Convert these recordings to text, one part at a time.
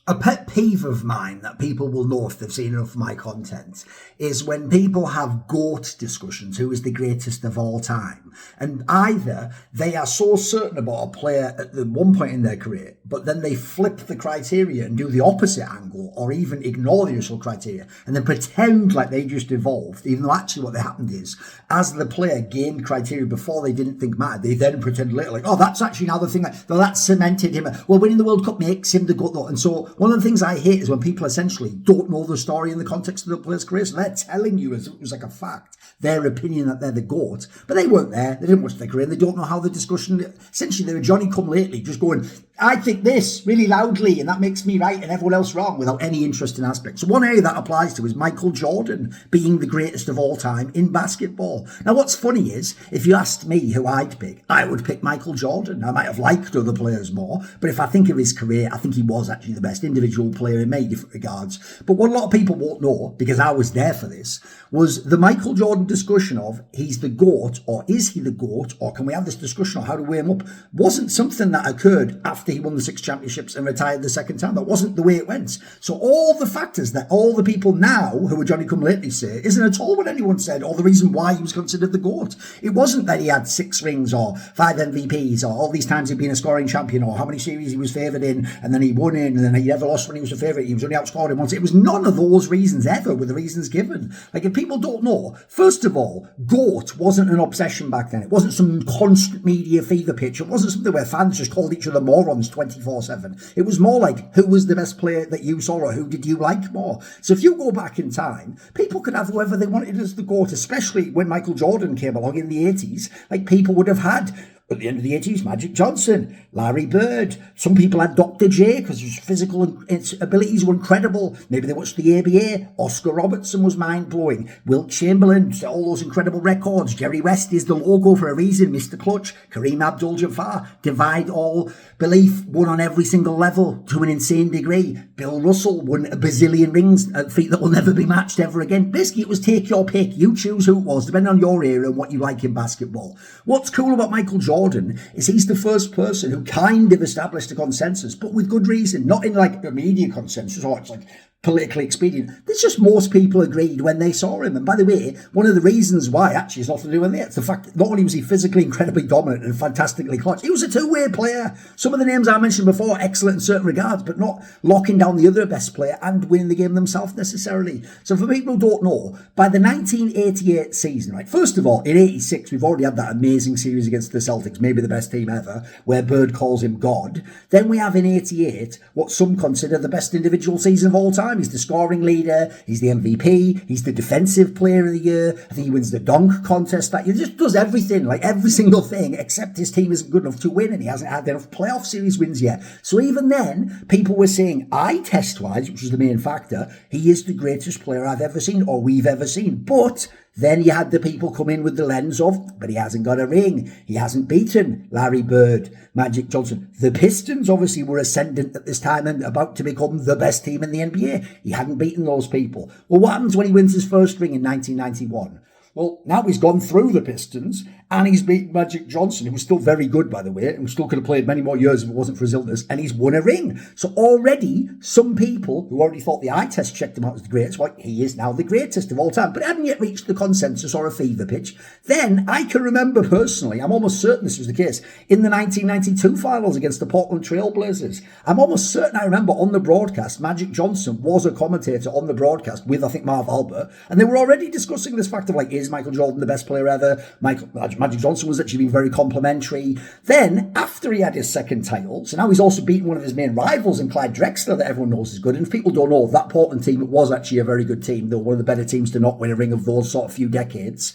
A pet peeve of mine that people will know if they've seen enough of my content is when people have GOAT discussions, who is the greatest of all time. And either they are so certain about a player at the one point in their career, but then they flip the criteria and do the opposite angle, or even ignore the initial criteria and then pretend like they just evolved, even though actually what happened is, as the player gained criteria before they didn't think mattered, they then pretend later like, oh, that's actually now the thing, well, that cemented him. Well, winning the World Cup makes him the GOAT though. And so one of the things I hate is when people essentially don't know the story in the context of the player's career. So they're telling you as it was like a fact, their opinion that they're the GOAT, but they weren't there. They didn't watch their career. They don't know how the discussion, essentially they were Johnny come lately, just going, I think this really loudly and that makes me right and everyone else wrong without any interesting aspect. So one area that applies to is Michael Jordan being the greatest of all time in basketball. Now what's funny is, if you asked me who I'd pick, I would pick Michael Jordan. I might have liked other players more, but if I think of his career, I think he was actually the best individual player in many different regards. But what a lot of people won't know, because I was there for this, was the Michael Jordan discussion of he's the GOAT, or is he the GOAT, or can we have this discussion on how to weigh him up, wasn't something that occurred after he won the 6 championships and retired the second time. That wasn't the way it went. So all the factors that all the people now who are Johnny come lately say isn't at all what anyone said, or the reason why he was considered the GOAT. It wasn't that he had 6 rings or 5 MVPs or all these times he'd been a scoring champion or how many series he was favoured in and then he won in and then he never lost when he was a favourite. He was only outscored him once. It was none of those reasons ever were the reasons given. Like, if people don't know, first of all, GOAT wasn't an obsession back then. It wasn't some constant media fever pitch. It wasn't something where fans just called each other morons 24/7. It was more like, who was the best player that you saw, or who did you like more? So if you go back in time, people could have whoever they wanted as the GOAT, especially when Michael Jordan came along in the 80s. Like, people would have had, at the end of the 80s, Magic Johnson, Larry Bird. Some people had Dr. J because his physical abilities were incredible. Maybe they watched the ABA. Oscar Robertson was mind-blowing. Wilt Chamberlain, all those incredible records. Jerry West is the logo for a reason. Mr. Clutch, Kareem Abdul-Jabbar, divide all belief, won on every single level to an insane degree. Bill Russell won a bazillion rings, a feat that will never be matched ever again. Basically, it was take your pick. You choose who it was, depending on your era and what you like in basketball. What's cool about Michael Jordan is he's the first person who kind of established a consensus, but with good reason, not in like a media consensus or it's like politically expedient. It's just most people agreed when they saw him. And by the way, one of the reasons why actually is nothing to do with it. It's the fact that not only was he physically incredibly dominant and fantastically clutch, he was a two-way player. Some of the names I mentioned before, excellent in certain regards, but not locking down the other best player and winning the game themselves necessarily. So for people who don't know, by the 1988 season, right, first of all, in 86, we've already had that amazing series against the Celtics, maybe the best team ever, where Bird calls him God. Then we have in 88, what some consider the best individual season of all time. He's the scoring leader, he's the MVP, he's the defensive player of the year. I think he wins the dunk contest that year. He just does everything, like every single thing, except his team isn't good enough to win and he hasn't had enough playoff series wins yet. So even then, people were saying, eye test-wise, which was the main factor, he is the greatest player I've ever seen or we've ever seen. But then you had the people come in with the lens of, but he hasn't got a ring. He hasn't beaten Larry Bird, Magic Johnson. The Pistons obviously were ascendant at this time and about to become the best team in the NBA. He hadn't beaten those people. Well, what happens when he wins his first ring in 1991? Well, now he's gone through the Pistons and he's beaten Magic Johnson, who was still very good, by the way, and still could have played many more years if it wasn't for his illness, and he's won a ring. So already, some people who already thought the eye test checked him out as the greatest, well, he is now the greatest of all time, but hadn't yet reached the consensus or a fever pitch. Then, I can remember personally, I'm almost certain this was the case, in the 1992 finals against the Portland Trail Blazers, I'm almost certain I remember on the broadcast, Magic Johnson was a commentator on the broadcast with, I think, Marv Albert, and they were already discussing this fact of, like, is Michael Jordan the best player ever? Magic Johnson was actually being very complimentary. Then, after he had his second title, so now he's also beaten one of his main rivals in Clyde Drexler that everyone knows is good. And if people don't know, that Portland team was actually a very good team. They were one of the better teams to not win a ring of those sort of few decades.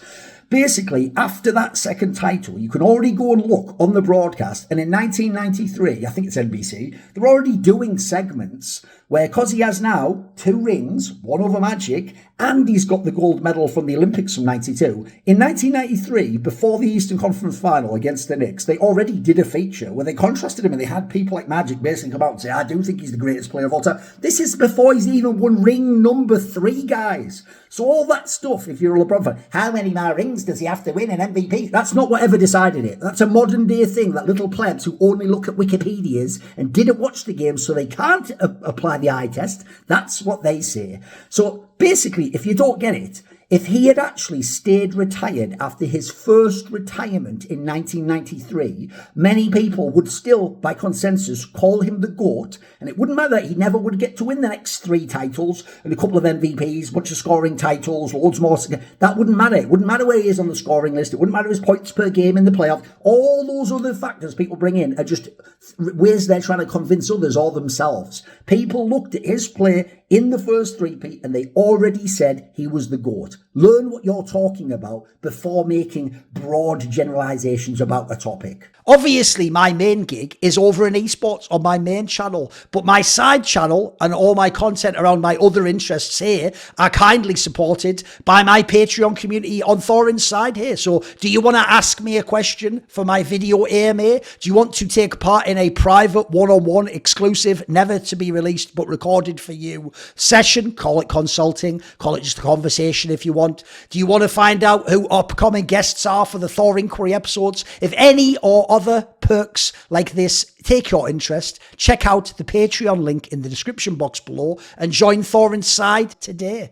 Basically, after that second title, you can already go and look on the broadcast. And in 1993, I think it's NBC, they're already doing segments where, because he has now 2 rings, one over Magic, and he's got the gold medal from the Olympics from 92. In 1993, before the Eastern Conference Final against the Knicks, they already did a feature where they contrasted him and they had people like Magic basically come out and say, I do think he's the greatest player of all time. This is before he's even won ring number 3, guys. So all that stuff, if you're a LeBron fan, how many more rings games does he have to win an MVP? That's not what ever decided it. That's a modern day thing that little plebs who only look at Wikipedias and didn't watch the game so they can't apply the eye test. That's what they say. So basically, if you don't get it, if he had actually stayed retired after his first retirement in 1993, many people would still, by consensus, call him the GOAT, and it wouldn't matter. He never would get to win the next 3 titles and a couple of MVPs, a bunch of scoring titles, loads more. That wouldn't matter. It wouldn't matter where he is on the scoring list. It wouldn't matter his points per game in the playoff. All those other factors people bring in are just ways they're trying to convince others or themselves. People looked at his play in the first three-peat and they already said he was the GOAT. Learn what you're talking about before making broad generalizations about a topic. Obviously, my main gig is over in esports on my main channel, but my side channel and all my content around my other interests here are kindly supported by my Patreon community on Thorin's side here. So do you want to ask me a question for my video AMA? Do you want to take part in a private one-on-one exclusive, never to be released but recorded for you session? Call it consulting, call it just a conversation if you want. Do you want to find out who upcoming guests are for the Thor Inquiry episodes? If any or other perks like this take your interest, check out the Patreon link in the description box below and join Thorin's side today.